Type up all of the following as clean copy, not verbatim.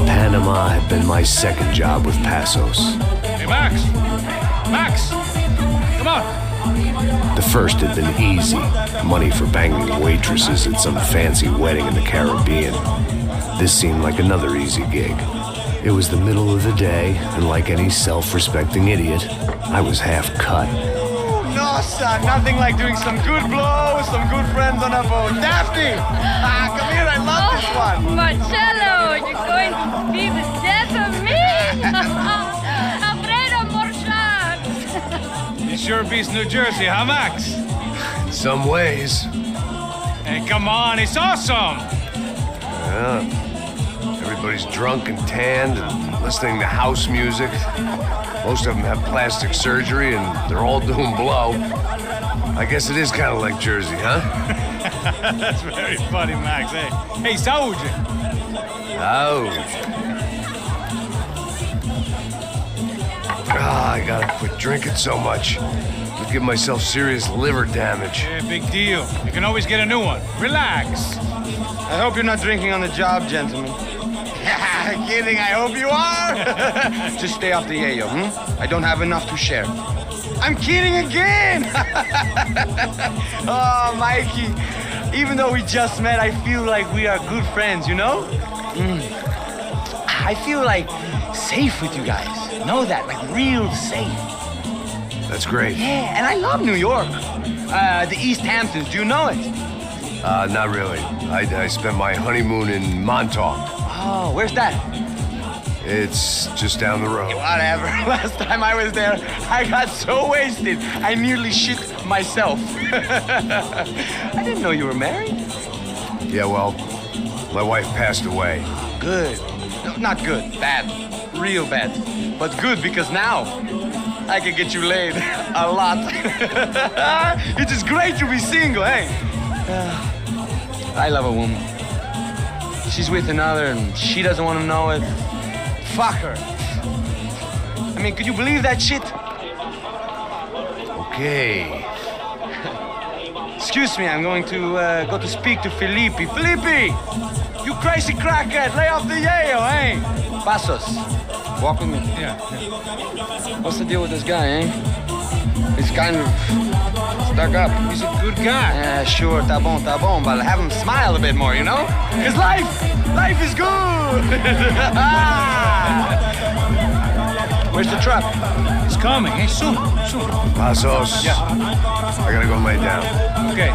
Panama had been my second job with Passos. Hey, Max! Max! Come on! The first had been easy. Money for banging waitresses at some fancy wedding in the Caribbean. This seemed like another easy gig. It was the middle of the day, and like any self-respecting idiot, I was half cut. No, son, nothing like doing some good blow with some good friends on a boat. Daphne! Come here, I love this one. Marcello, you're going to be the death of me? Alfredo, more shots. This sure beats New Jersey, huh, Max? In some ways. Hey, come on, it's awesome! Yeah. Everybody's drunk and tanned and listening to house music. Most of them have plastic surgery and they're all doing blow. I guess it is kind of like Jersey, huh? That's very funny, Max. Hey, saúde. I gotta quit drinking so much. I'll give myself serious liver damage. Yeah, big deal. You can always get a new one. Relax. I hope you're not drinking on the job, gentlemen. Kidding, I hope you are. Just stay off the yayo, I don't have enough to share. I'm kidding again. Oh, Mikey, even though we just met, I feel like we are good friends, you know? I feel like safe with you guys. Know that, like real safe. That's great. Yeah, and I love New York. The East Hamptons, do you know it? Not really. I spent my honeymoon in Montauk. Oh, where's that? It's just down the road. Whatever. Last time I was there, I got so wasted, I nearly shit myself. I didn't know you were married. Yeah, well, my wife passed away. Good. No, not good. Bad. Real bad. But good because now I can get you laid a lot. It is great to be single, hey? I love a woman. She's with another and she doesn't want to know it. Fuck her. I mean, could you believe that shit? Okay. Excuse me, I'm going to go to speak to Felipe. Felipe! You crazy crackhead, lay off the yayo, eh? Passos, walk with me. Yeah. What's the deal with this guy, eh? He's kind of stuck up. He's a good guy. Yeah, sure, tá bom, but have him smile a bit more, you know? Because life is good! Where's the truck? It's coming, eh? Soon. Passos. Yeah. I gotta go lay down. Okay.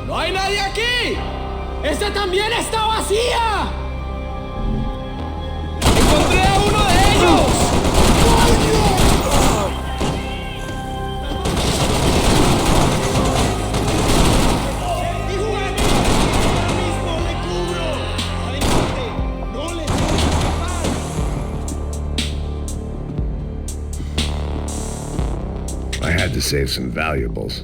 ¡No hay nadie aquí! ¡Esta también está vacía! ¡Encontré a uno de ellos! had to save some valuables.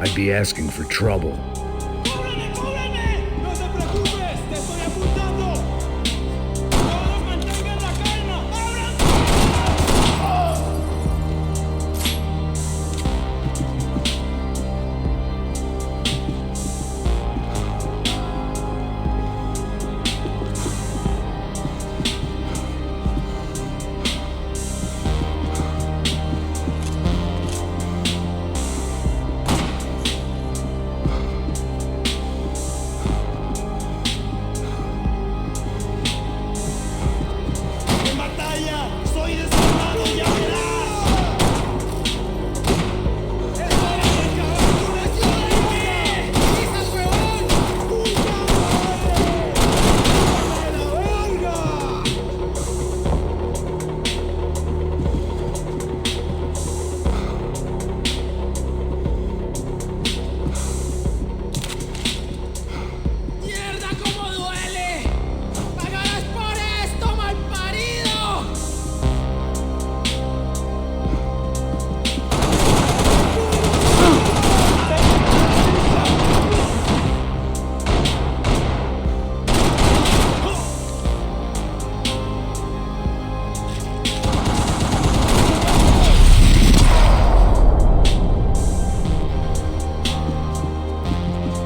I'd be asking for trouble. ¡Cúbreme, cúbreme! ¡No te preocupes! ¡Te estoy apuntando! ¡Todos mantengan la calma!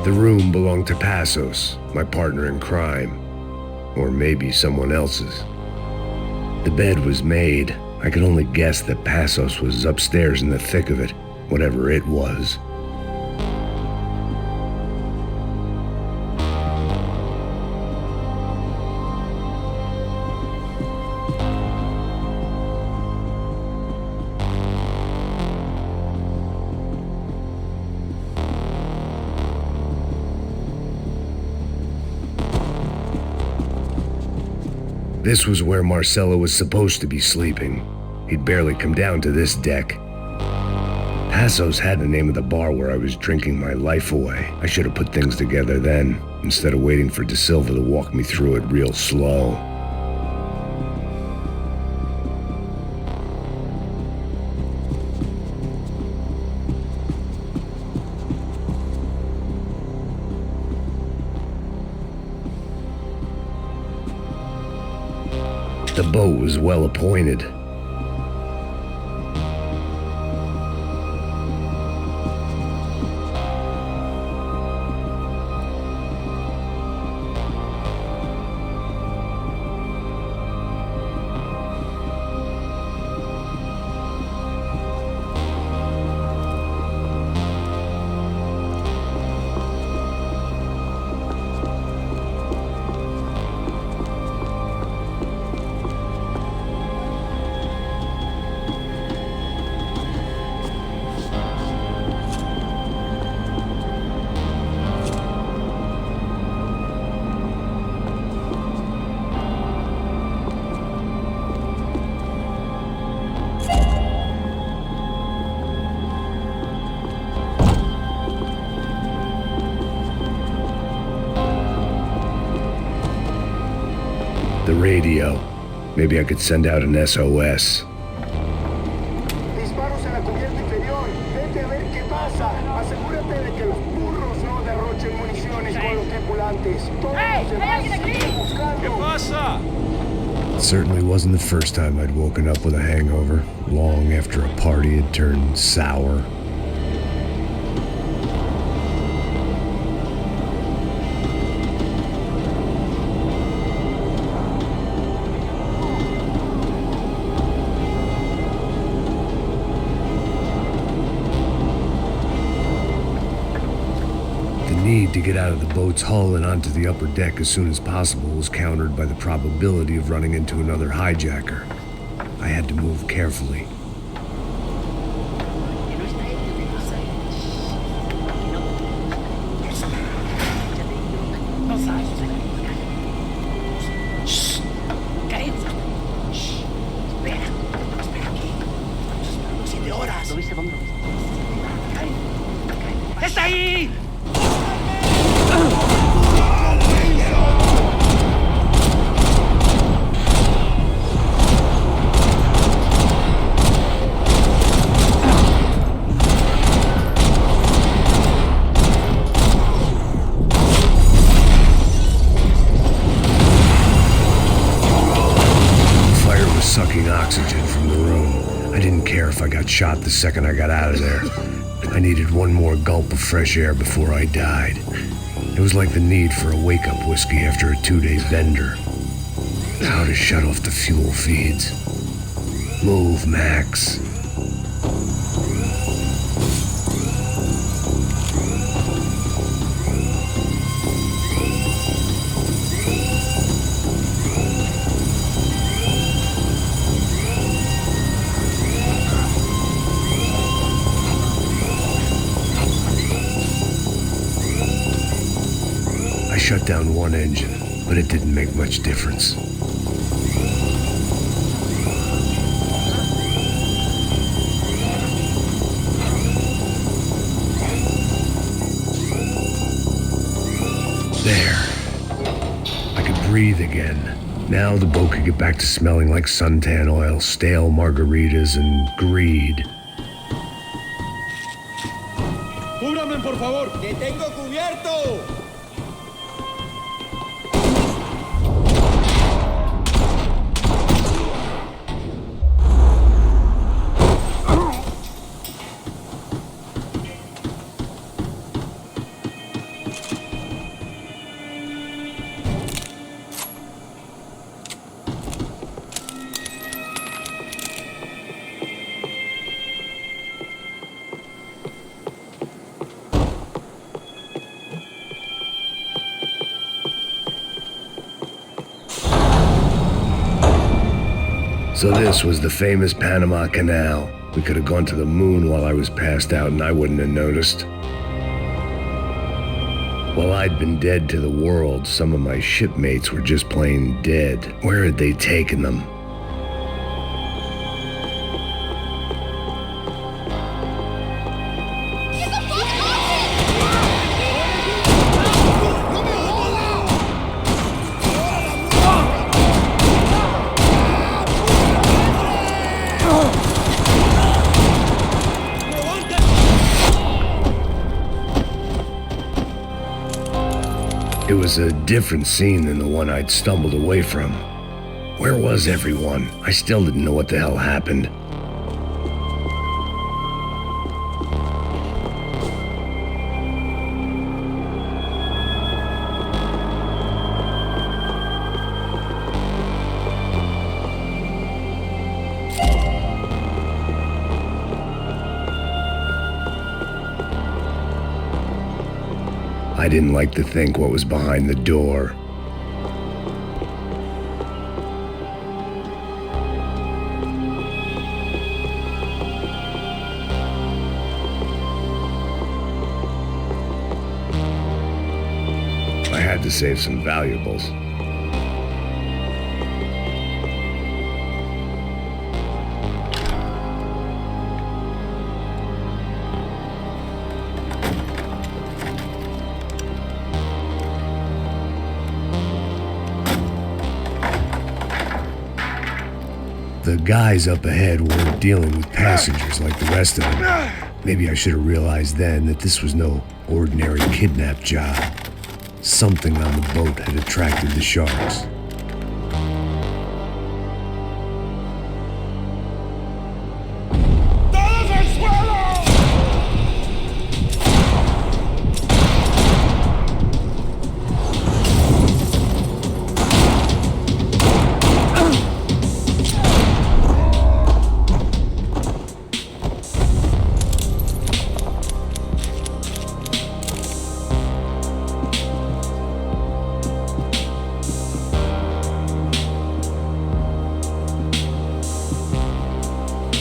The room belonged to Passos, my partner in crime. Or maybe someone else's. The bed was made. I could only guess that Passos was upstairs in the thick of it, whatever it was. This was where Marcelo was supposed to be sleeping. He'd barely come down to this deck. Passos had the name of the bar where I was drinking my life away. I should have put things together then, instead of waiting for De Silva to walk me through it real slow. The boat was well appointed. The radio. Maybe I could send out an SOS. Disparos en la cubierta inferior. Vete a ver qué pasa. Asegúrate de que los burros no derrochen municiones con los tripulantes. Todos los demás siguen buscando. ¿Qué pasa? It certainly wasn't the first time I'd woken up with a hangover, long after a party had turned sour. The need to get out of the boat's hull and onto the upper deck as soon as possible was countered by the probability of running into another hijacker. I had to move carefully. was sucking oxygen from the room. I didn't care if I got shot the second I got out of there. I needed one more gulp of fresh air before I died. It was like the need for a wake-up whiskey after a 2-day bender. How to shut off the fuel feeds. Move, Max. I shut down one engine, but it didn't make much difference. There. I could breathe again. Now the boat could get back to smelling like suntan oil, stale margaritas, and greed. ¡Cúbrame, por favor! ¡Que tengo cubierto! So this was the famous Panama Canal. We could have gone to the moon while I was passed out and I wouldn't have noticed. While I'd been dead to the world, some of my shipmates were just plain dead. Where had they taken them? It was a different scene than the one I'd stumbled away from. Where was everyone? I still didn't know what the hell happened. I didn't like to think what was behind the door. I had to save some valuables. The guys up ahead weren't dealing with passengers like the rest of them. Maybe I should have realized then that this was no ordinary kidnap job. Something on the boat had attracted the sharks.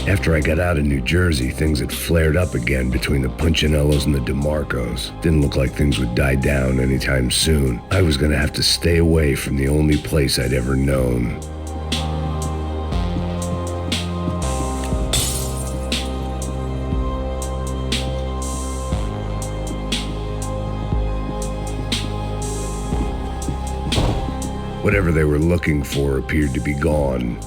After I got out of New Jersey, things had flared up again between the Punchinellos and the DeMarcos. Didn't look like things would die down anytime soon. I was gonna have to stay away from the only place I'd ever known. Whatever they were looking for appeared to be gone.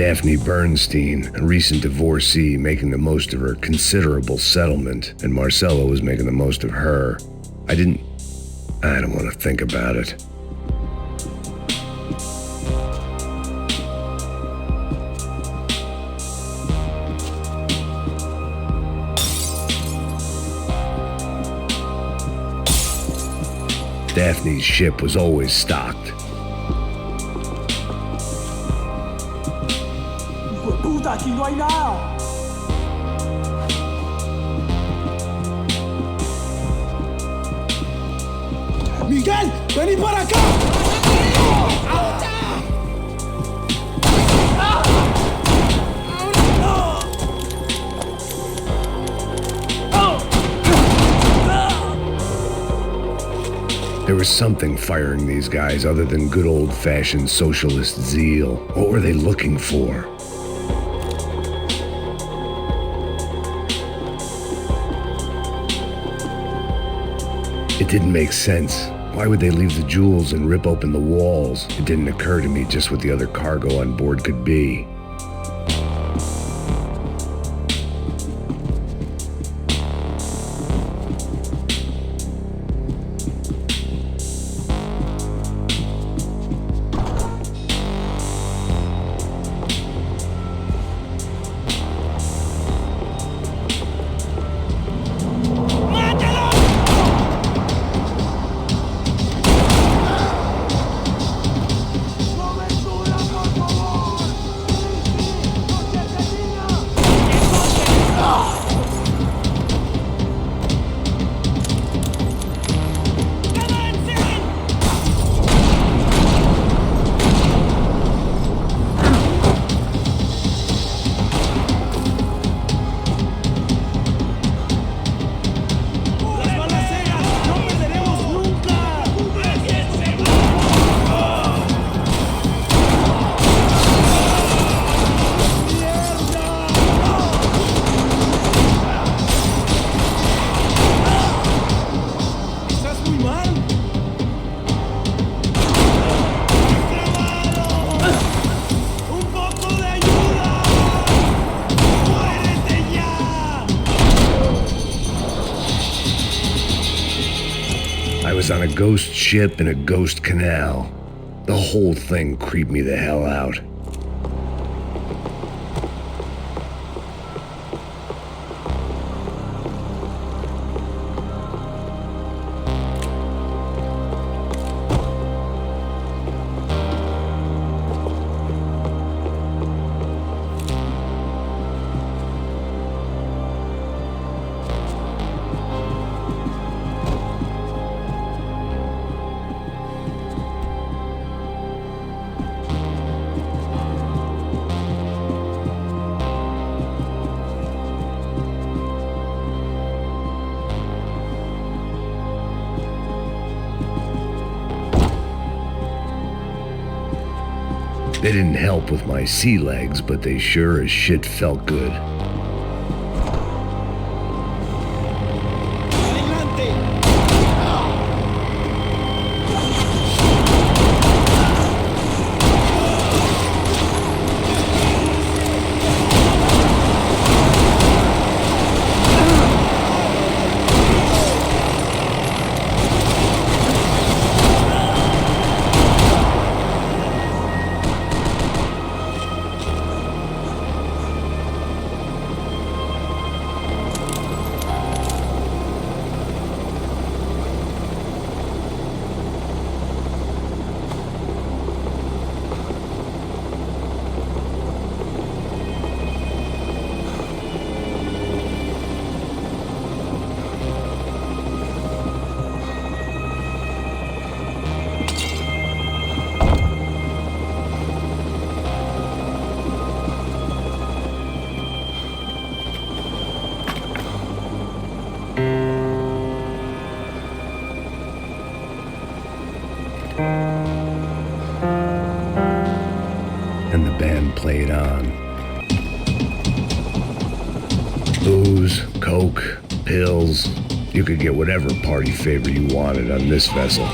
Daphne Bernstein, a recent divorcee making the most of her considerable settlement, and Marcelo was making the most of her. I don't want to think about it. Daphne's ship was always stocked. ¡Puta, aquí no hay nada! ¡Miguel, vení para acá! There was something firing these guys other than good old-fashioned socialist zeal. What were they looking for? It didn't make sense. Why would they leave the jewels and rip open the walls? It didn't occur to me just what the other cargo on board could be. On a ghost ship in a ghost canal. The whole thing creeped me the hell out. They didn't help with my sea legs, but they sure as shit felt good. And the band played on. Booze, coke, pills. You could get whatever party favor you wanted on this vessel.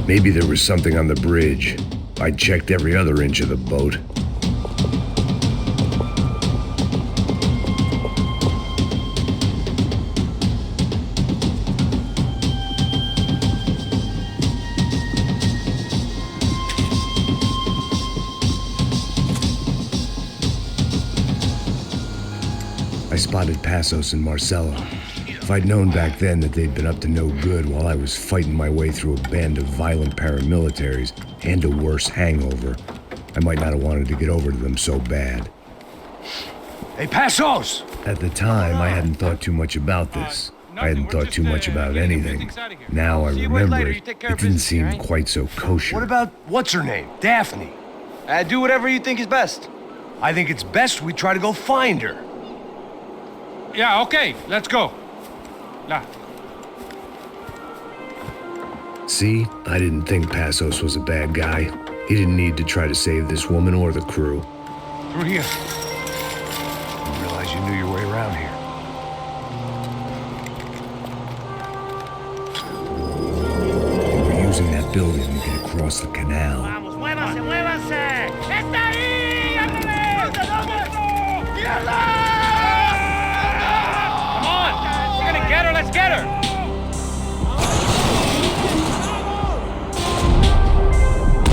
Maybe there was something on the bridge. I checked every other inch of the boat. I spotted Passos and Marcelo. If I'd known back then that they'd been up to no good while I was fighting my way through a band of violent paramilitaries and a worse hangover, I might not have wanted to get over to them so bad. Hey, Passos! At the time, I hadn't thought too much about this. I hadn't thought too much about anything. Now I remember it, it didn't seem quite so kosher. What about what's her name? Daphne. Do whatever you think is best. I think it's best we try to go find her. Yeah, okay, let's go. Nah. See, I didn't think Passos was a bad guy. He didn't need to try to save this woman or the crew. Through here. Didn't realize you knew your way around here. They were using that building to get across the canal. Vamos, muévanse, muévanse. ¡Está ahí! ¡Ándale! ¡Mírala! Come on! We're gonna get her, let's get her!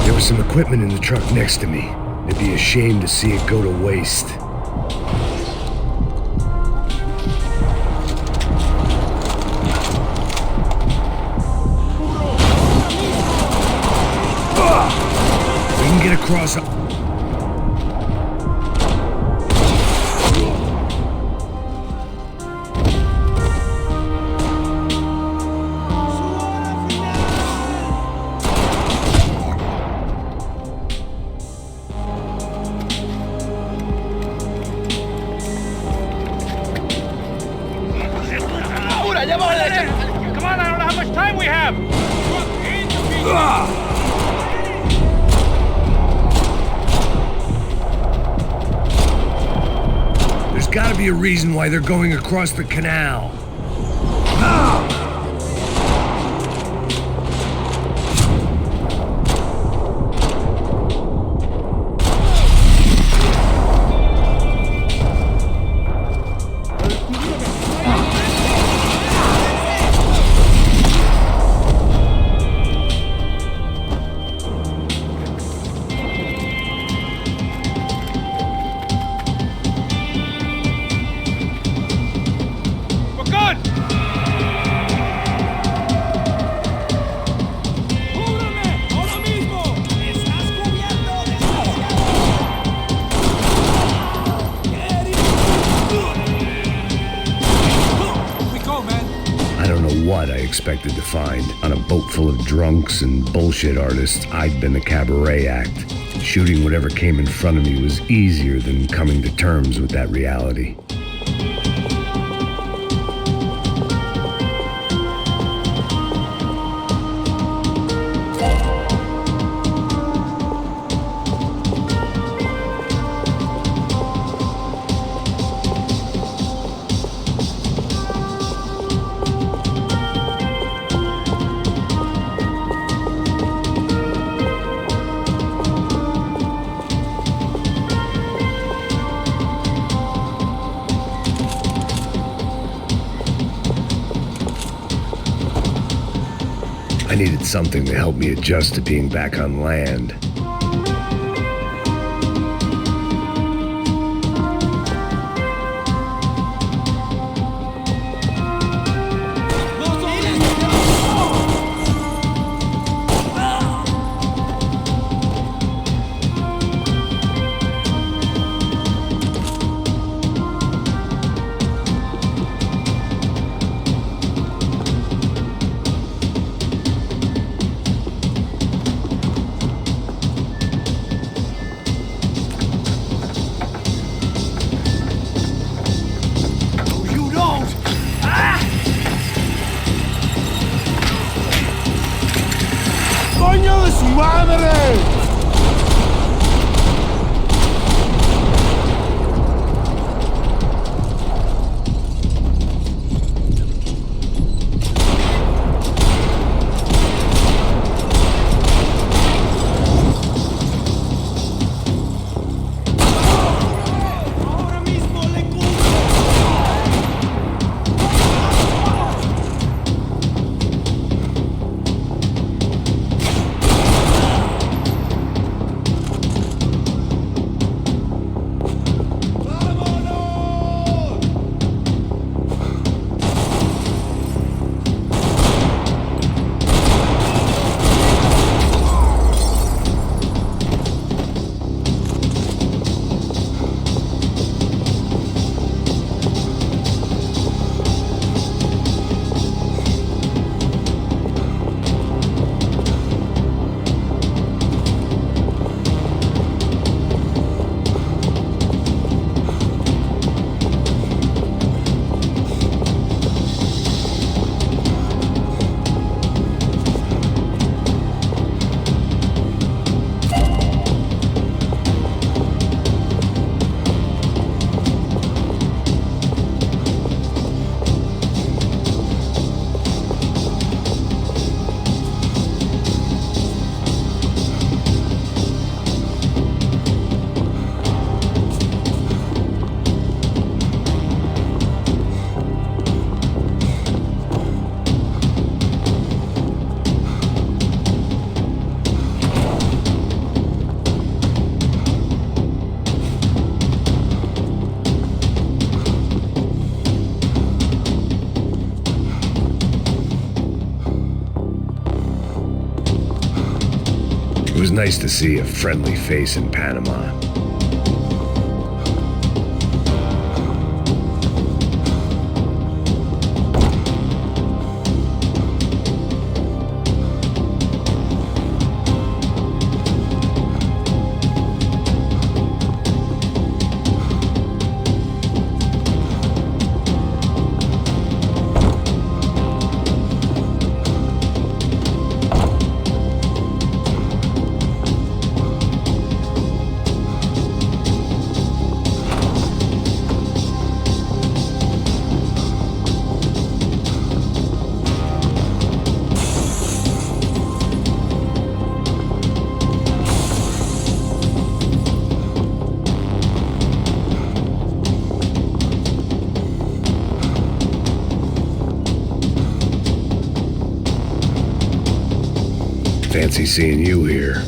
There was some equipment in the truck next to me. It'd be a shame to see it go to waste. We can get across. Come on, I don't know how much time we have! There's gotta be a reason why they're going across the canal. What I expected to find. On a boat full of drunks and bullshit artists, I'd been a cabaret act. Shooting whatever came in front of me was easier than coming to terms with that reality. I needed something to help me adjust to being back on land. nice to see a friendly face in Panama. Fancy seeing you here.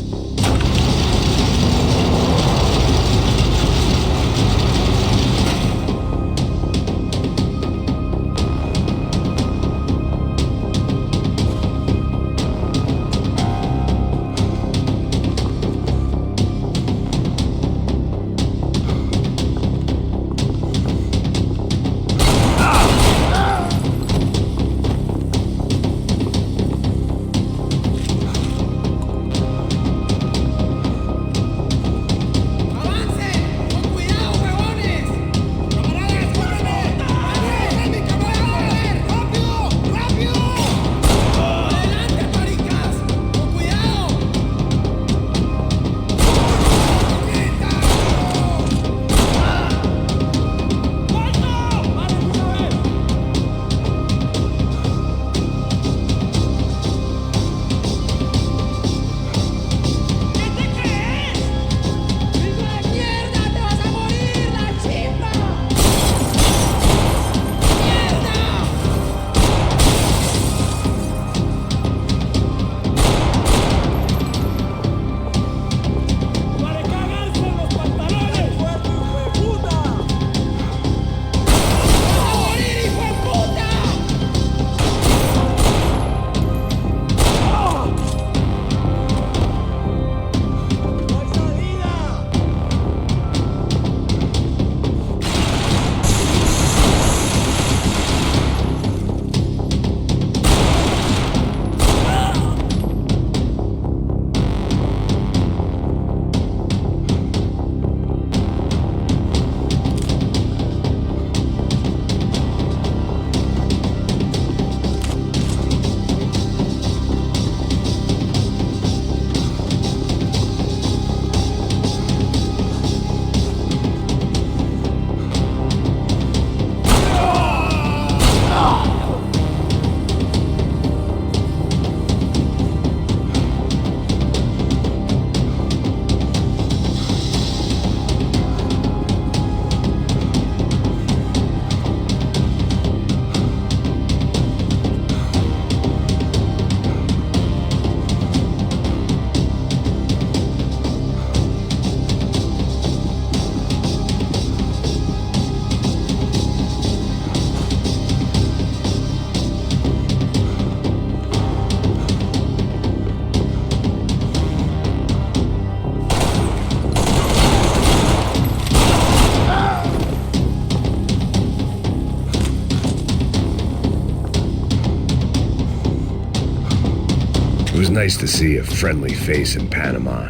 It was nice to see a friendly face in Panama.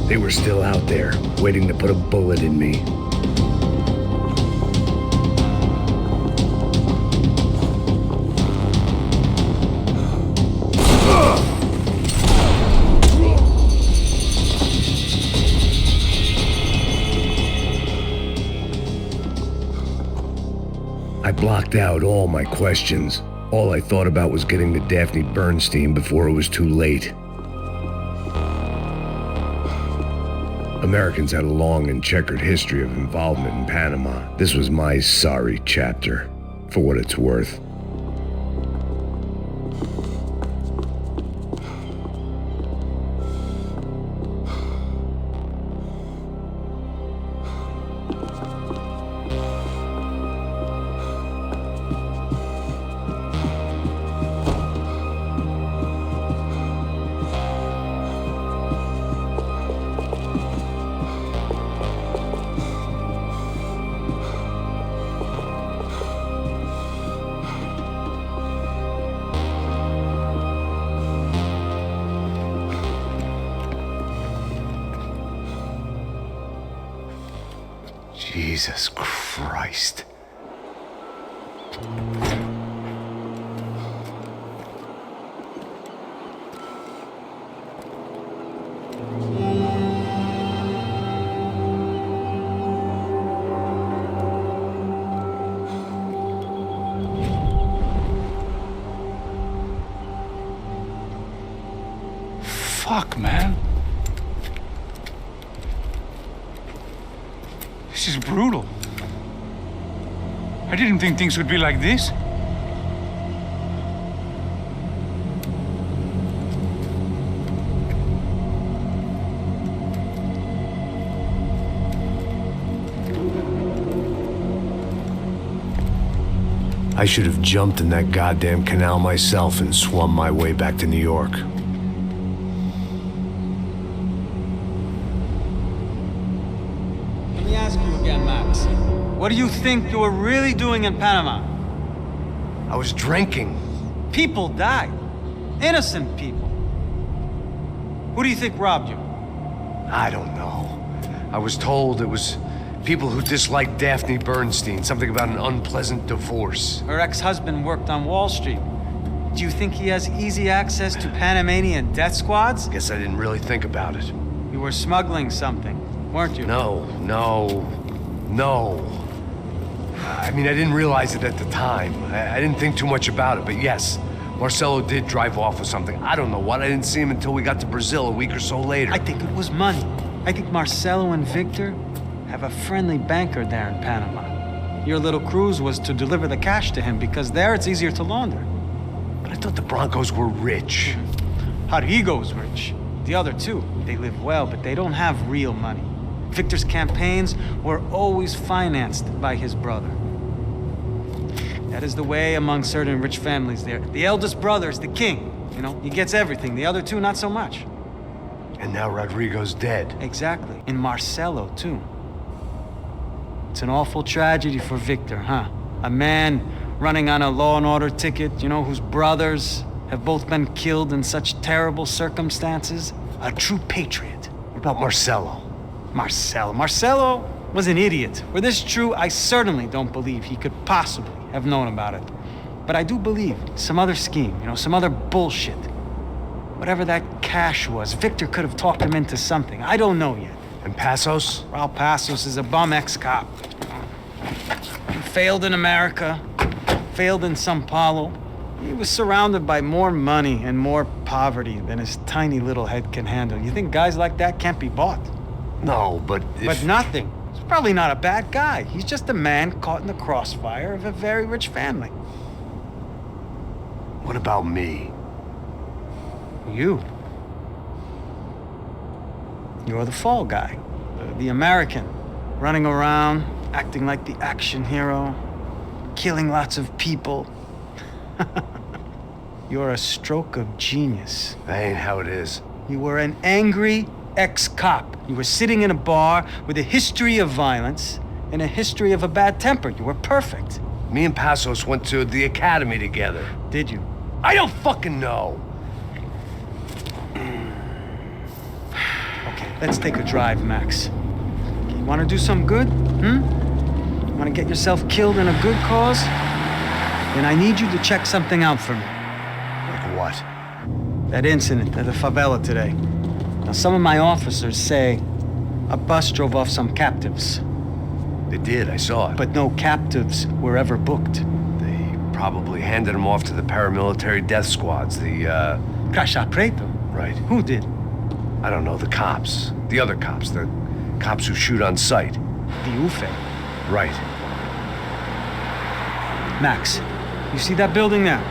They were still out there, waiting to put a bullet in me. blocked out all my questions. All I thought about was getting to Daphne Bernstein before it was too late. Americans had a long and checkered history of involvement in Panama. This was my sorry chapter, for what it's worth. Jesus Christ. Fuck, man. This is brutal. I didn't think things would be like this. I should have jumped in that goddamn canal myself and swum my way back to New York. Let me ask you again, Max. What do you think you were really doing in Panama? I was drinking. People died. Innocent people. Who do you think robbed you? I don't know. I was told it was people who disliked Daphne Bernstein, something about an unpleasant divorce. Her ex-husband worked on Wall Street. Do you think he has easy access to Panamanian death squads? Guess I didn't really think about it. You were smuggling something, weren't you? No. I mean, I didn't realize it at the time. I didn't think too much about it, but yes, Marcelo did drive off with something. I don't know what. I didn't see him until we got to Brazil a week or so later. I think it was money. I think Marcelo and Victor have a friendly banker there in Panama. Your little cruise was to deliver the cash to him because there it's easier to launder. But I thought the Broncos were rich. Rodrigo's rich. The other two, they live well, but they don't have real money. Victor's campaigns were always financed by his brother. That is the way among certain rich families there. The eldest brother is the king. You know, he gets everything. The other two, not so much. And now Rodrigo's dead. Exactly. And Marcelo, too. It's an awful tragedy for Victor, huh? A man running on a law and order ticket, you know, whose brothers have both been killed in such terrible circumstances. A true patriot. What about Marcelo? Marcelo was an idiot. Were this true, I certainly don't believe he could possibly have known about it. But I do believe some other scheme, you know, some other bullshit. Whatever that cash was, Victor could have talked him into something. I don't know yet. And Passos? Raul Passos is a bum ex-cop. He failed in America, failed in São Paulo. He was surrounded by more money and more poverty than his tiny little head can handle. You think guys like that can't be bought? No, but But nothing. He's probably not a bad guy. He's just a man caught in the crossfire of a very rich family. What about me? You. You're the fall guy. The American. Running around, acting like the action hero. Killing lots of people. You're a stroke of genius. That ain't how it is. You were an angry ex-cop. You were sitting in a bar with a history of violence and a history of a bad temper. You were perfect. Me and Passos went to the academy together. Did you? I don't fucking know. Okay, let's take a drive, Max. Okay, you want to do some good? You want to get yourself killed in a good cause? Then I need you to check something out for me. Like what? That incident at the favela today. Now, some of my officers say a bus drove off some captives. They did, I saw it. But no captives were ever booked. Probably handed him off to the paramilitary death squads, the, Caixa Preto? Right. Who did? I don't know, the cops. The other cops, the cops who shoot on sight. The UFE. Right. Max, you see that building there?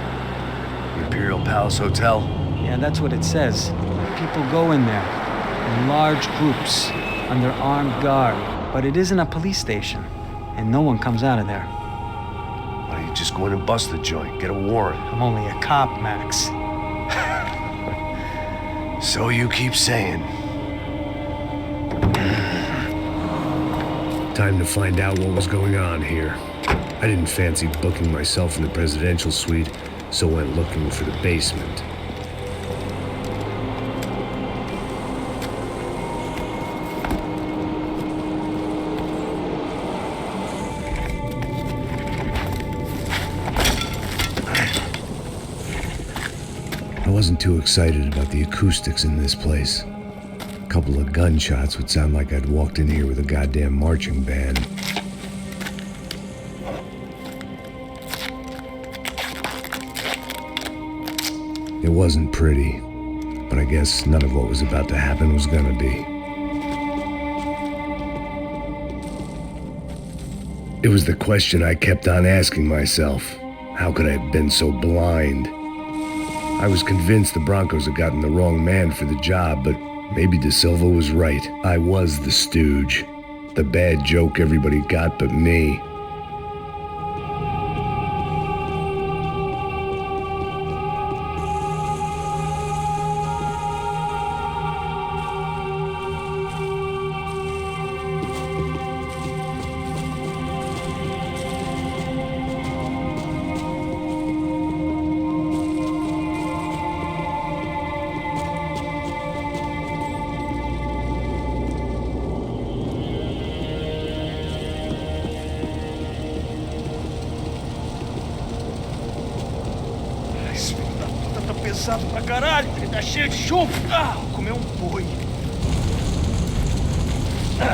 The Imperial Palace Hotel? Yeah, that's what it says. People go in there in large groups under armed guard. But it isn't a police station, and no one comes out of there. Why don't you just go in and bust the joint, get a warrant? I'm only a cop, Max. So you keep saying. Time to find out what was going on here. I didn't fancy booking myself in the presidential suite, so went looking for the basement. I wasn't too excited about the acoustics in this place. A couple of gunshots would sound like I'd walked in here with a goddamn marching band. It wasn't pretty, but I guess none of what was about to happen was gonna be. It was the question I kept on asking myself. How could I have been so blind? I was convinced the Broncos had gotten the wrong man for the job, but maybe De Silva was right. I was the stooge. The bad joke everybody got but me. Pesado pra caralho, ele tá cheio de chumbo. Ah, vou comer um boi. Tá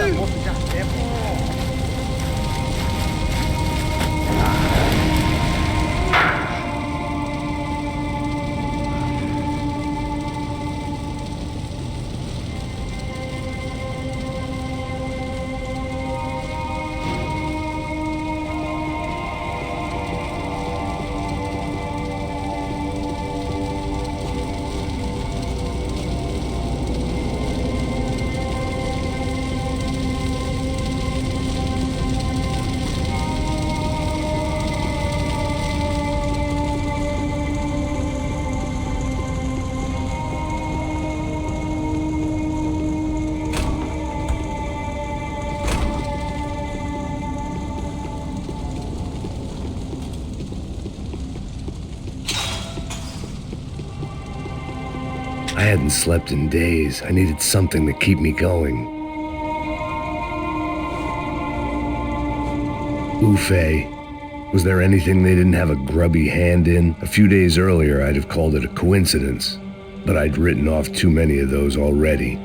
louco já tempo. I hadn't slept in days. I needed something to keep me going. Ufe. Was there anything they didn't have a grubby hand in? A few days earlier, I'd have called it a coincidence, but I'd written off too many of those already.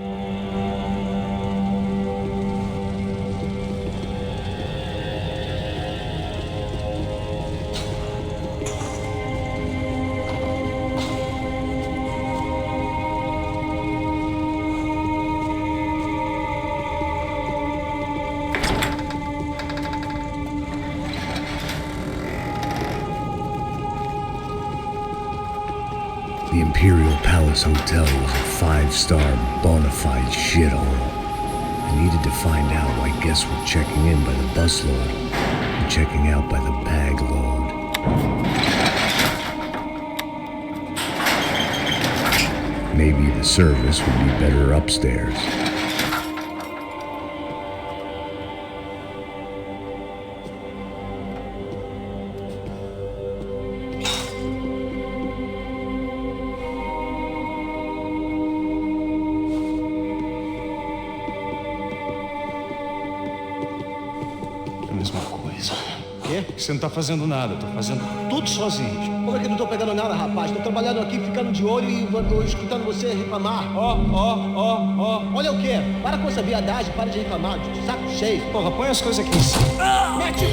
The Imperial Palace Hotel was a five-star, bona fide shithole. I needed to find out why guests were checking in by the busload and checking out by the bag load. Maybe the service would be better upstairs. que você não tá fazendo nada. Tô fazendo tudo sozinho. Como é que eu não tô pegando nada, rapaz? Tô trabalhando aqui, ficando de olho e escutando você reclamar. Ó. Olha o quê? Para com essa viadagem, para de reclamar. Saco cheio. Porra, põe as coisas aqui em cima. Mete!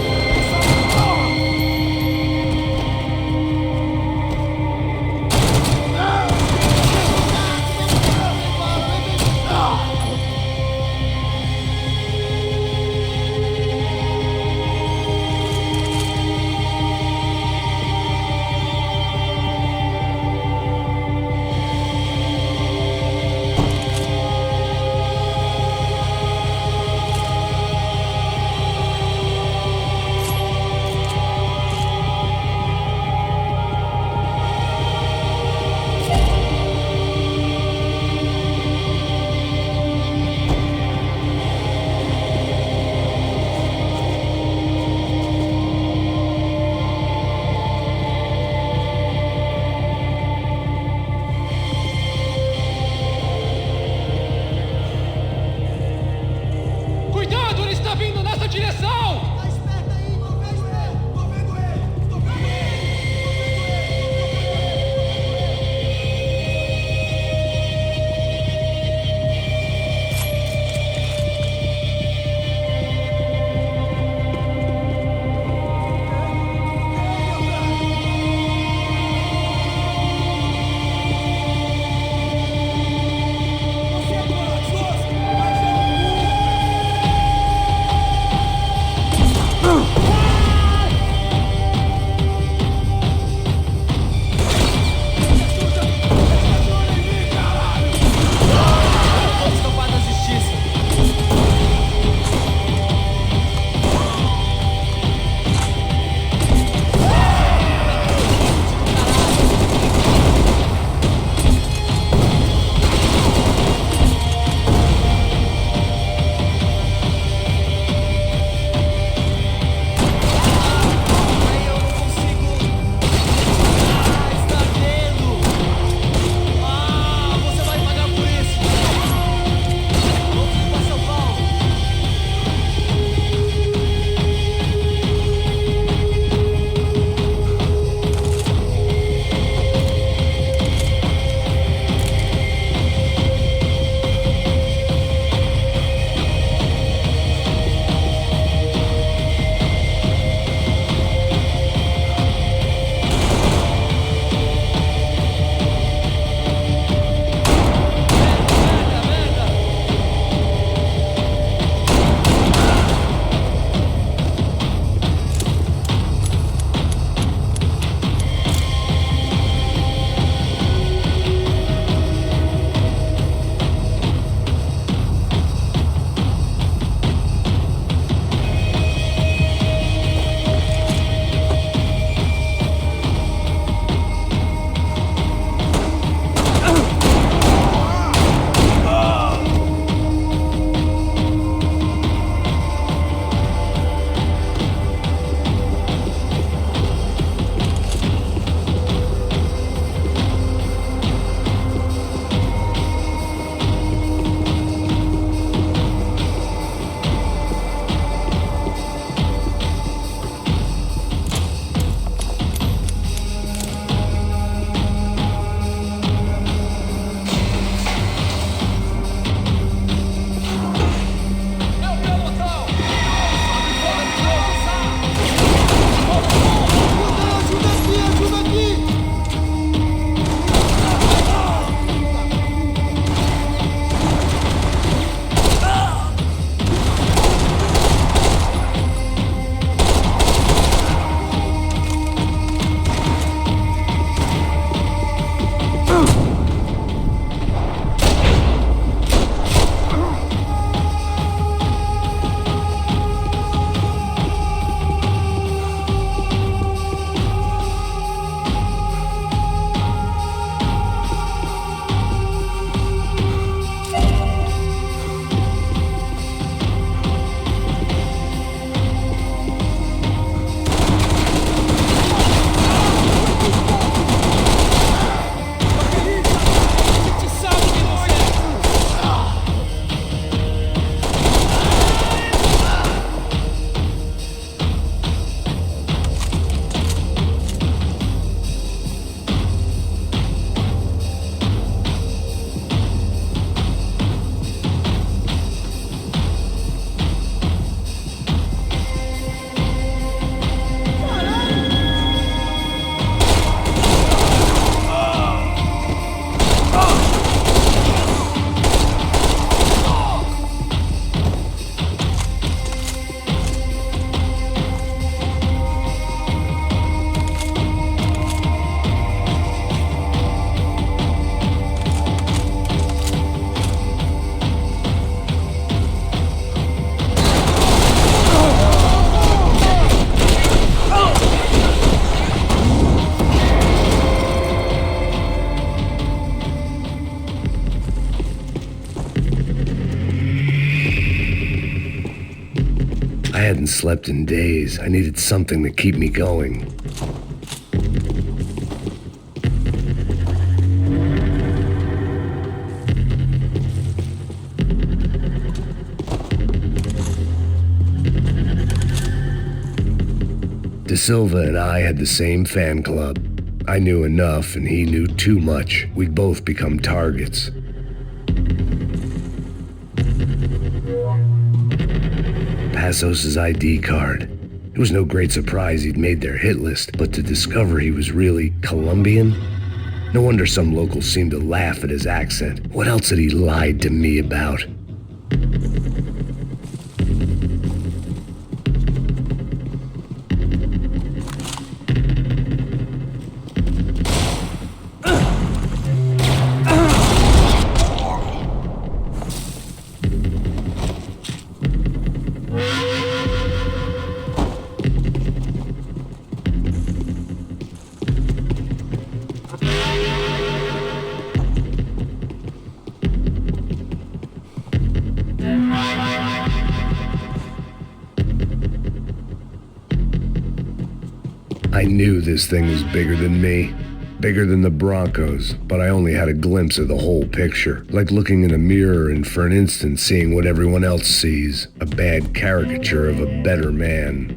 hadn't slept in days. I needed something to keep me going. De Silva and I had the same fan club. I knew enough and he knew too much. We'd both become targets. Passos' ID card. It was no great surprise he'd made their hit list, but to discover he was really Colombian? No wonder some locals seemed to laugh at his accent. What else had he lied to me about? I knew this thing was bigger than me, bigger than the Broncos, but I only had a glimpse of the whole picture, like looking in a mirror and for an instant seeing what everyone else sees, a bad caricature of a better man.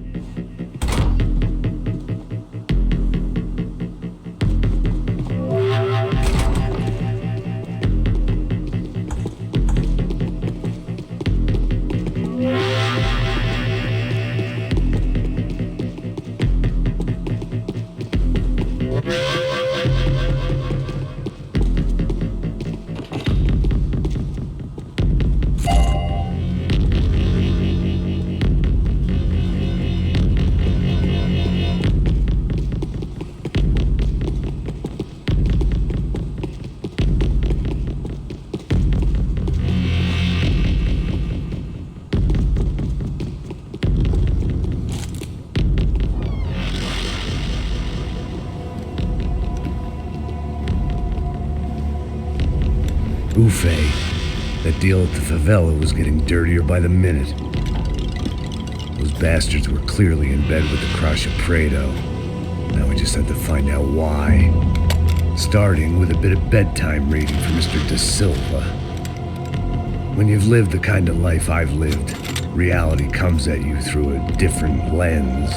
Buffet. That deal at the favela was getting dirtier by the minute. Those bastards were clearly in bed with the Crusher Prado. Now we just had to find out why. Starting with a bit of bedtime reading for Mr. De Silva. When you've lived the kind of life I've lived, reality comes at you through a different lens.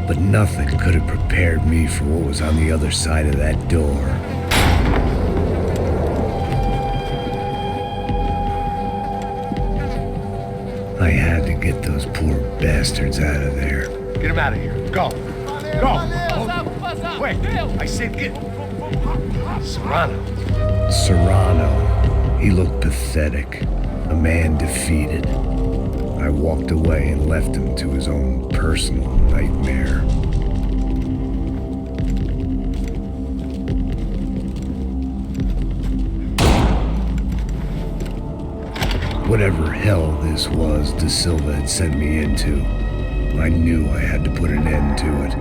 But nothing could have prepared me for what was on the other side of that door. I had to get those poor bastards out of there. Get him out of here. Go. Go. Wait. I said get... Serrano. Serrano. He looked pathetic. A man defeated. I walked away and left him to his own personal nightmare. Whatever hell this was De Silva had sent me into, I knew I had to put an end to it.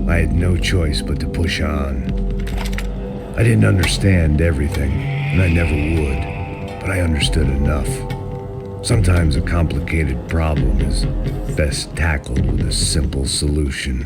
I had no choice but to push on. I didn't understand everything, and I never would, but I understood enough. Sometimes a complicated problem is best tackled with a simple solution.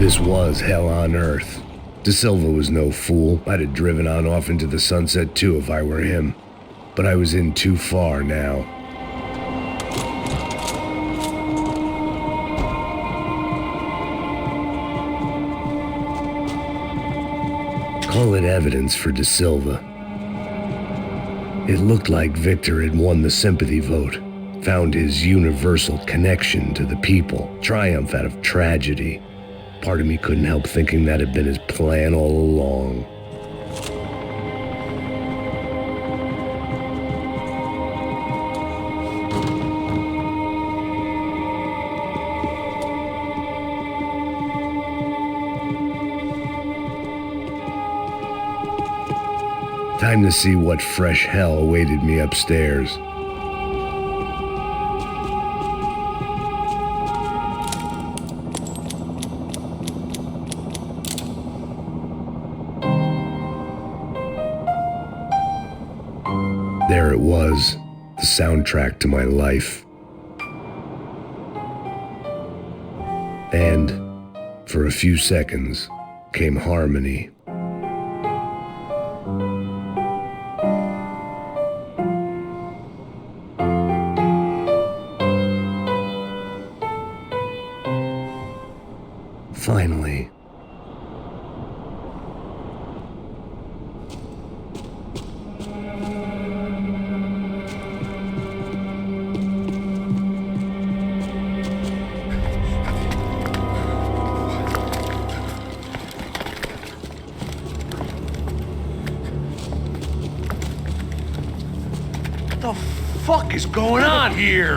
This was hell on earth. De Silva was no fool. I'd have driven on off into the sunset too if I were him. But I was in too far now. Call it evidence for De Silva. It looked like Victor had won the sympathy vote, found his universal connection to the people, triumph out of tragedy. Part of me couldn't help thinking that had been his plan all along. Time to see what fresh hell awaited me upstairs. There it was, the soundtrack to my life. And, for a few seconds, came harmony. Finally. What the fuck is going on here?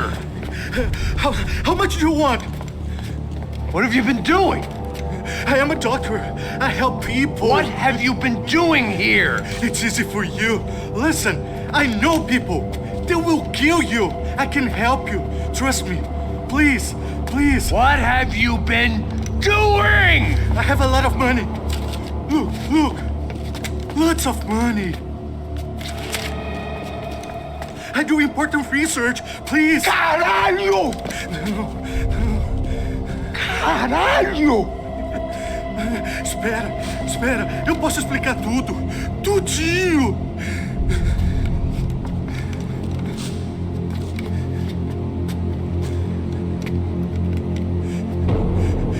How much do you want? What have you been doing? I am a doctor. I help people. What have you been doing here? It's easy for you. Listen, I know people. They will kill you. I can help you. Trust me. Please, please. What have you been doing? I have a lot of money. Look, look. Lots of money. I do important research. Please. Caralho! Caralho! Espera. Eu posso explicar tudo. Tudinho.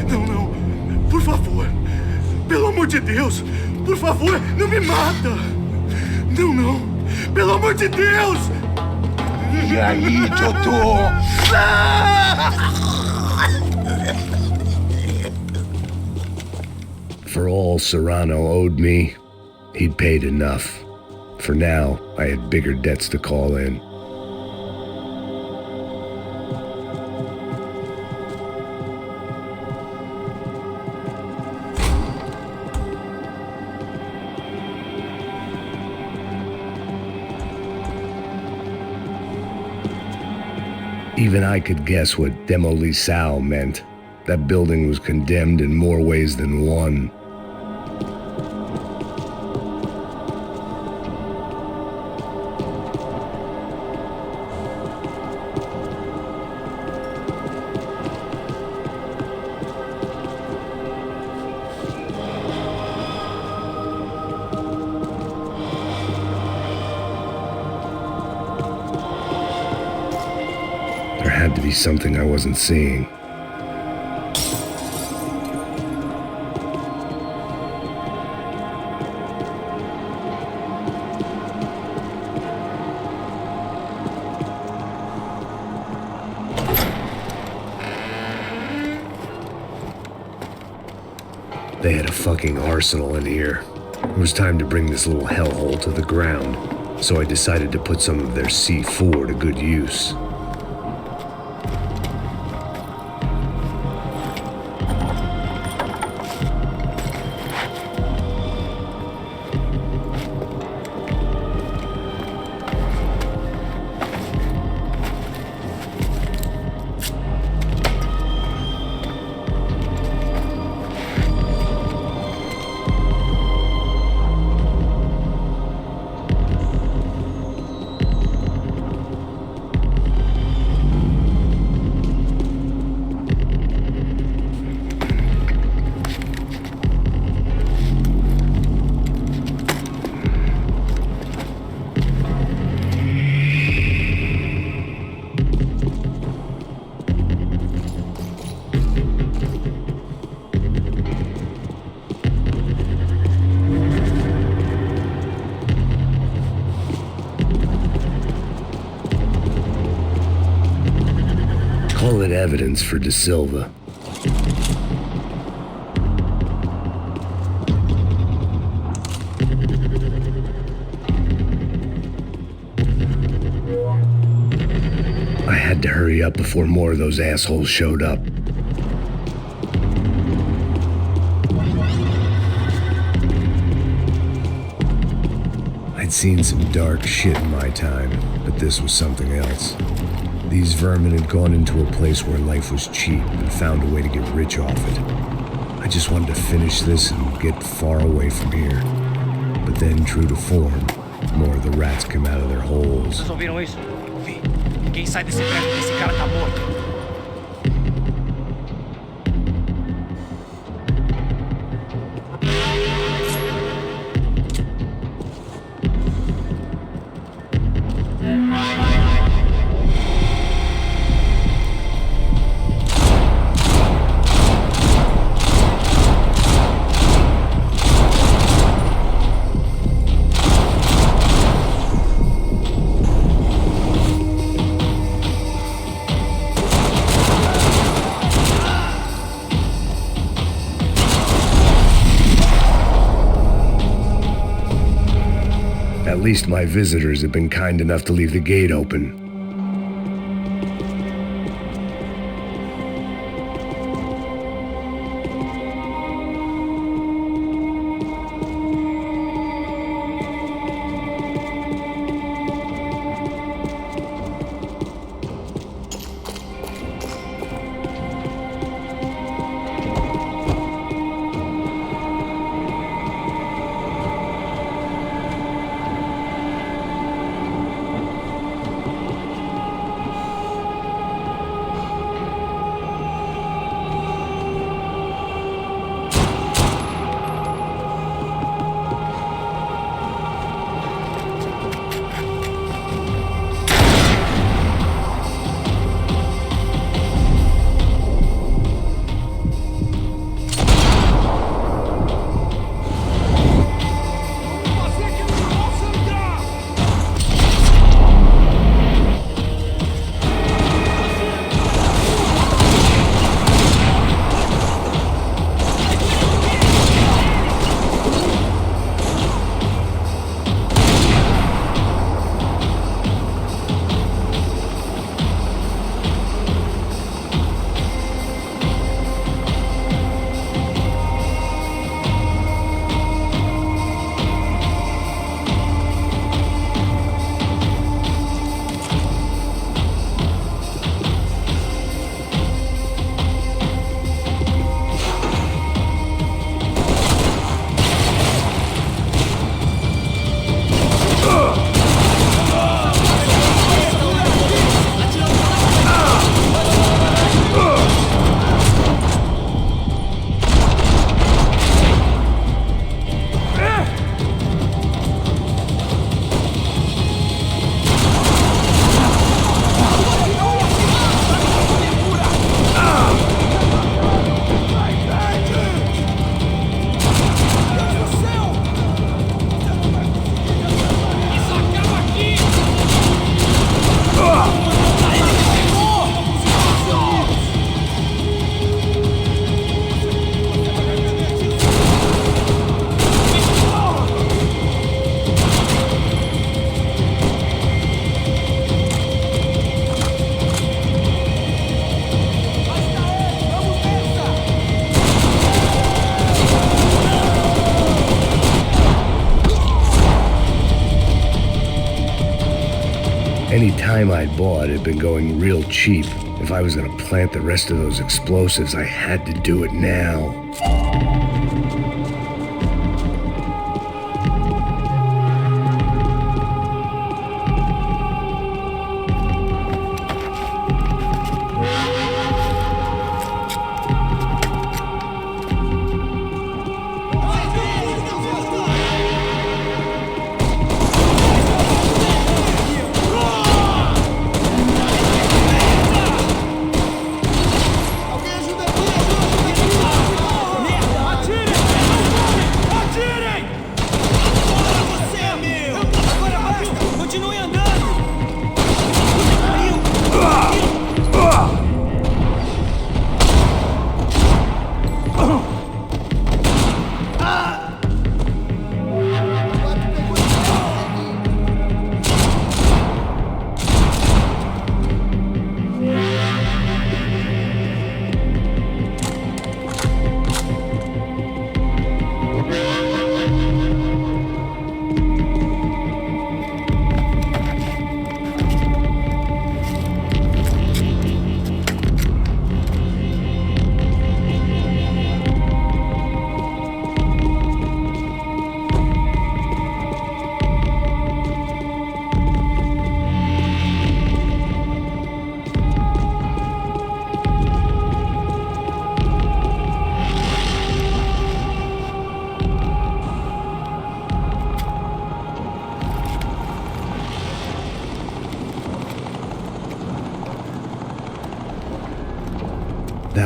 Não. Por favor. Pelo amor de Deus. Por favor, não me mata. Não. Pelo amor de Deus. E aí, doutor? For all Serrano owed me, he'd paid enough. For now, I had bigger debts to call in. Even I could guess what demolissao meant. That building was condemned in more ways than one. There had to be something I wasn't seeing. They had a fucking arsenal in here. It was time to bring this little hellhole to the ground, so I decided to put some of their C4 to good use. evidence for De Silva. I had to hurry up before more of those assholes showed up. I'd seen some dark shit in my time, but this was something else. These vermin had gone into a place where life was cheap and found a way to get rich off it. I just wanted to finish this and get far away from here. But then, true to form, more of the rats came out of their holes. Vocês ouviram isso? Vi. Ninguém sai desse prédio, esse cara tá morto. At least my visitors have been kind enough to leave the gate open. Any time I'd bought had been going real cheap. If I was gonna plant the rest of those explosives, I had to do it now.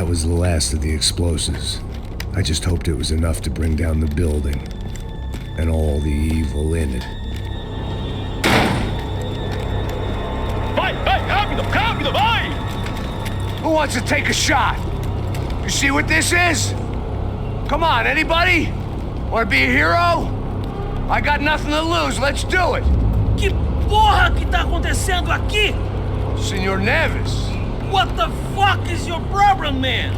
was the last of the explosives. I just hoped it was enough to bring down the building and all the evil in it. Vai, rápido, rápido, vai! Who wants to take a shot? You see what this is? Come on, anybody? Want to be a hero? I got nothing to lose, let's do it! Que porra que tá acontecendo aqui? Senor Neves. What the fuck is your problem, man?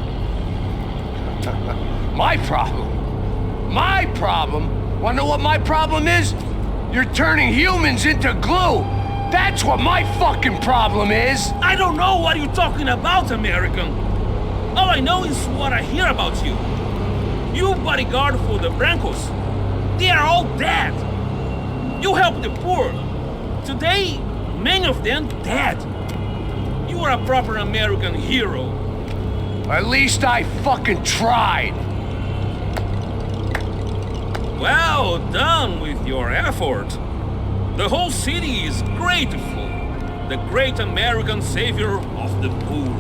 My problem? My problem? Wanna know what my problem is? You're turning humans into glue! That's what my fucking problem is! I don't know what you're talking about, American. All I know is what I hear about you. You bodyguard for the Brancos. They are all dead. You help the poor. Today, many of them dead. You are a proper American hero. At least I fucking tried. Well done with your effort. The whole city is grateful. The great American savior of the poor.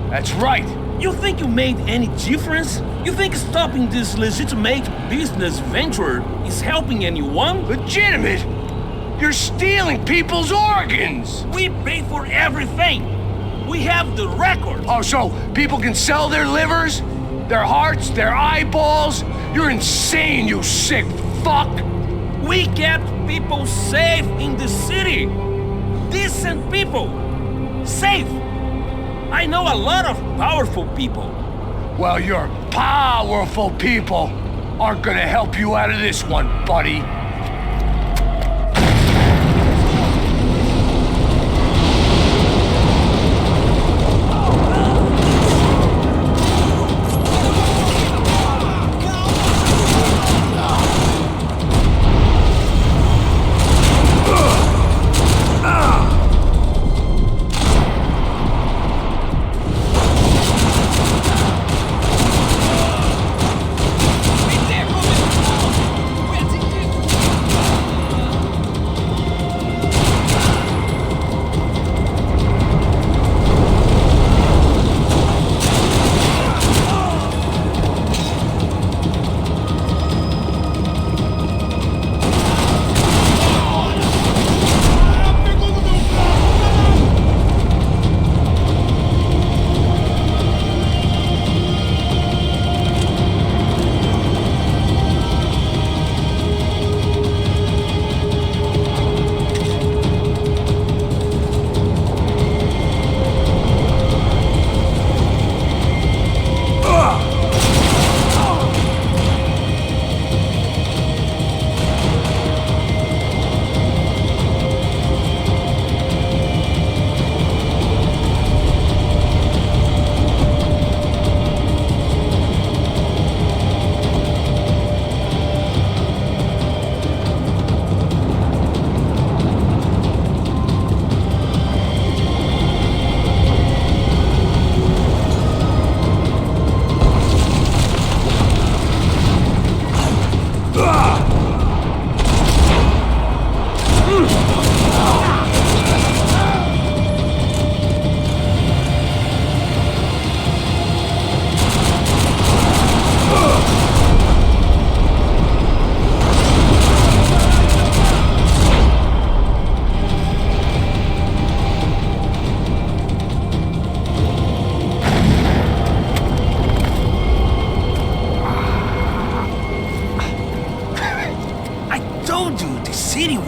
That's right. You think you made any difference? You think stopping this legitimate business venture is helping anyone? Legitimate? You're stealing people's organs! We pay for everything! We have the record! Oh, so people can sell their livers? Their hearts? Their eyeballs? You're insane, you sick fuck! We kept people safe in the city! Decent people! Safe! I know a lot of powerful people. Well, your powerful people aren't gonna help you out of this one, buddy.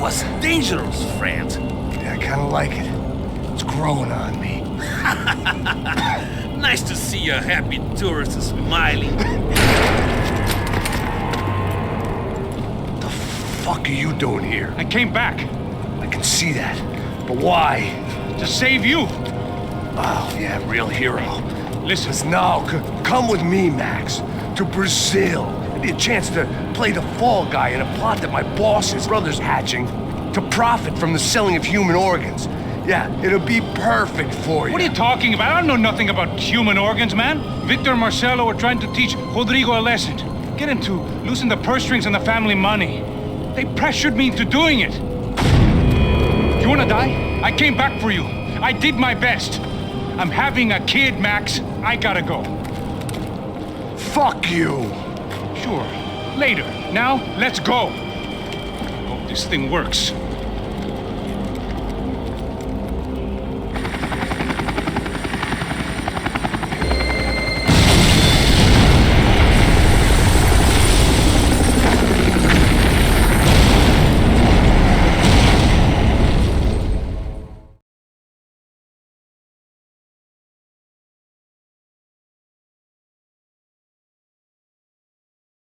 Was dangerous, friend. Yeah, I kinda like it. It's growing on me. Nice to see a happy tourist smiling. The fuck are you doing here? I came back I can see that. But why? to save you. Oh, yeah, real hero. Listen, Now, come with me, Max. To Brazil. It'd be a chance to play the fall guy in a plot that my boss's brother's hatching to profit from the selling of human organs. Yeah, it'll be perfect for you. what are you talking about? I don't know nothing about human organs, man. Victor and Marcelo were trying to teach Rodrigo a lesson. Get him to loosen the purse strings on the family money. They pressured me into doing it. You wanna die? I came back for you. I did my best. I'm having a kid, Max. I gotta go. Fuck you! Sure, later. Now, let's go. Hope this thing works.